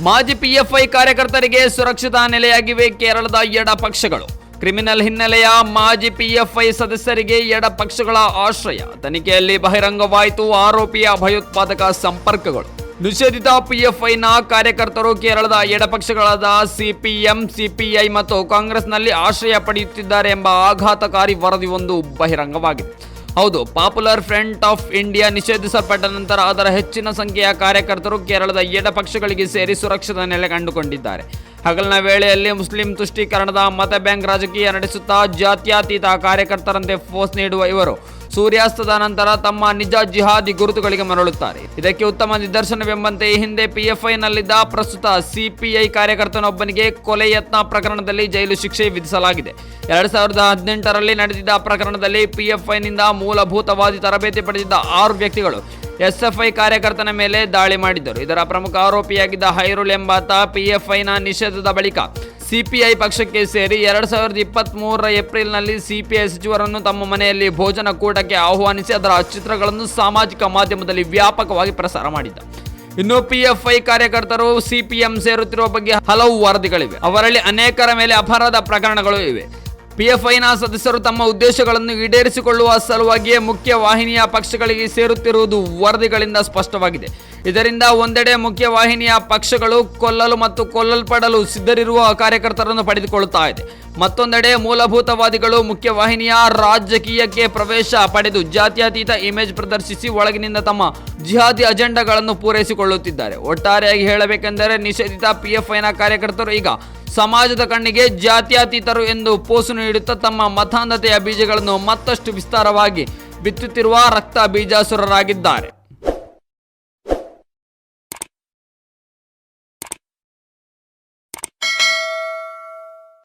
ಮಾಜಿ ಪಿಎಫ್ಐ ಕಾರ್ಯಕರ್ತರಿಗೆ ಸುರಕ್ಷಿತ ನೆಲೆಯಾಗಿವೆ ಕೇರಳದ ಎಡ ಪಕ್ಷಗಳು. ಕ್ರಿಮಿನಲ್ ಹಿನ್ನೆಲೆಯ ಮಾಜಿ ಪಿಎಫ್ಐ ಸದಸ್ಯರಿಗೆ ಎಡ ಪಕ್ಷಗಳ ಆಶ್ರಯ. ತನಿಖೆಯಲ್ಲಿ ಬಹಿರಂಗವಾಯಿತು ಆರೋಪಿಯ ಭಯೋತ್ಪಾದಕ ಸಂಪರ್ಕಗಳು. ನಿಷೇಧಿತ ಪಿಎಫ್ಐನ ಕಾರ್ಯಕರ್ತರು ಕೇರಳದ ಎಡಪಕ್ಷಗಳಾದ ಸಿಪಿಎಂ, ಸಿಪಿಐ ಮತ್ತು ಕಾಂಗ್ರೆಸ್ನಲ್ಲಿ ಆಶ್ರಯ ಪಡೆಯುತ್ತಿದ್ದಾರೆ ಎಂಬ ಆಘಾತಕಾರಿ ವರದಿಯೊಂದು ಬಹಿರಂಗವಾಗಿದೆ. ಹೌದು, ಪಾಪ್ಯುಲರ್ ಫ್ರಂಟ್ ಆಫ್ ಇಂಡಿಯಾ ನಿಷೇಧಿಸಲ್ಪಟ್ಟ ನಂತರ ಅದರ ಹೆಚ್ಚಿನ ಸಂಖ್ಯೆಯ ಕಾರ್ಯಕರ್ತರು ಕೇರಳದ ಎಡಪಕ್ಷಗಳಿಗೆ ಸೇರಿ ಸುರಕ್ಷಿತ ನೆಲೆ ಕಂಡುಕೊಂಡಿದ್ದಾರೆ. ಹಗಲಿನ ವೇಳೆಯಲ್ಲಿ ಮುಸ್ಲಿಂ ತುಷ್ಟೀಕರಣದ ಮತ ಬ್ಯಾಂಕ್ ರಾಜಕೀಯ ನಡೆಸುತ್ತಾ ಜಾತ್ಯತೀತ ಕಾರ್ಯಕರ್ತರಂತೆ ಫೋಸ್ ನೀಡುವ ಇವರು ಸೂರ್ಯಾಸ್ತದ ನಂತರ ತಮ್ಮ ನಿಜ ಜಿಹಾದಿ ಗುರುತುಗಳಿಗೆ ಮರಳುತ್ತಾರೆ. ಇದಕ್ಕೆ ಉತ್ತಮ ನಿದರ್ಶನವೆಂಬಂತೆ ಈ ಹಿಂದೆ ಪಿಎಫ್ಐನಲ್ಲಿದ್ದ ಪ್ರಸ್ತುತ ಸಿಪಿಐ ಕಾರ್ಯಕರ್ತನೊಬ್ಬನಿಗೆ ಕೊಲೆ ಯತ್ನ ಪ್ರಕರಣದಲ್ಲಿ ಜೈಲು ಶಿಕ್ಷೆ ವಿಧಿಸಲಾಗಿದೆ. 2018ರಲ್ಲಿ ನಡೆದಿದ್ದ ಪ್ರಕರಣದಲ್ಲಿ ಪಿಎಫ್ಐನಿಂದ ಮೂಲಭೂತವಾದಿ ತರಬೇತಿ ಪಡೆದಿದ್ದ 6 ವ್ಯಕ್ತಿಗಳು ಎಸ್ಎಫ್ಐ ಕಾರ್ಯಕರ್ತನ ಮೇಲೆ ದಾಳಿ ಮಾಡಿದ್ದರು. ಇದರ ಪ್ರಮುಖ ಆರೋಪಿಯಾಗಿದ್ದ ಹೈರುಲ್ ಎಂಬಾತ ಪಿಎಫ್ಐನ ನಿಷೇಧದ ಬಳಿಕ ಸಿಪಿಐ ಪಕ್ಷಕ್ಕೆ ಸೇರಿ 2023ರ ಏಪ್ರಿಲ್ನಲ್ಲಿ ಸಿಪಿಐ ಸಚಿವರನ್ನು ತಮ್ಮ ಮನೆಯಲ್ಲಿ ಭೋಜನ ಕೂಟಕ್ಕೆ ಆಹ್ವಾನಿಸಿ ಅದರ ಚಿತ್ರಗಳನ್ನು ಸಾಮಾಜಿಕ ಮಾಧ್ಯಮದಲ್ಲಿ ವ್ಯಾಪಕವಾಗಿ ಪ್ರಸಾರ ಮಾಡಿದ್ದ. ಇನ್ನು ಪಿಎಫ್ಐ ಕಾರ್ಯಕರ್ತರು ಸಿಪಿಎಂ ಸೇರುತ್ತಿರುವ ಬಗ್ಗೆ ಹಲವು ವರದಿಗಳಿವೆ. ಅವರಲ್ಲಿ ಅನೇಕರ ಮೇಲೆ ಅಪರಾಧ ಪ್ರಕರಣಗಳು ಇವೆ. ಪಿಎಫ್ಐನ ಸದಸ್ಯರು ತಮ್ಮ ಉದ್ದೇಶಗಳನ್ನು ಈಡೇರಿಸಿಕೊಳ್ಳುವ ಸಲುವಾಗಿಯೇ ಮುಖ್ಯ ವಾಹಿನಿಯ ಪಕ್ಷಗಳಿಗೆ ಸೇರುತ್ತಿರುವುದು ವರದಿಗಳಿಂದ ಸ್ಪಷ್ಟವಾಗಿದೆ. ಇದರಿಂದ ಒಂದೆಡೆ ಮುಖ್ಯ ವಾಹಿನಿಯ ಪಕ್ಷಗಳು ಕೊಲ್ಲಲು ಮತ್ತು ಕೊಲ್ಲಲ್ಪಡಲು ಸಿದ್ಧರಿರುವ ಕಾರ್ಯಕರ್ತರನ್ನು ಪಡೆದುಕೊಳ್ಳುತ್ತಾ ಇದೆ. ಮತ್ತೊಂದೆಡೆ ಮೂಲಭೂತವಾದಿಗಳು ಮುಖ್ಯವಾಹಿನಿಯ ರಾಜಕೀಯಕ್ಕೆ ಪ್ರವೇಶ ಪಡೆದು ಜಾತ್ಯತೀತ ಇಮೇಜ್ ಪ್ರದರ್ಶಿಸಿ ಒಳಗಿನಿಂದ ತಮ್ಮ ಜಿಹಾದಿ ಅಜೆಂಡಾಗಳನ್ನು ಪೂರೈಸಿಕೊಳ್ಳುತ್ತಿದ್ದಾರೆ. ಒಟ್ಟಾರೆಯಾಗಿ ಹೇಳಬೇಕೆಂದರೆ ನಿಷೇಧಿತ ಪಿಎಫ್ಐನ ಕಾರ್ಯಕರ್ತರು ಈಗ ಸಮಾಜದ ಕಣ್ಣಿಗೆ ಜಾತ್ಯತೀತರು ಎಂದು ಪೋಸು ನೀಡುತ್ತಾ ತಮ್ಮ ಮತಾಂಧತೆಯ ಬೀಜಗಳನ್ನು ಮತ್ತಷ್ಟು ವಿಸ್ತಾರವಾಗಿ ಬಿತ್ತುತ್ತಿರುವ ರಕ್ತ ಬೀಜಾಸುರರಾಗಿದ್ದಾರೆ.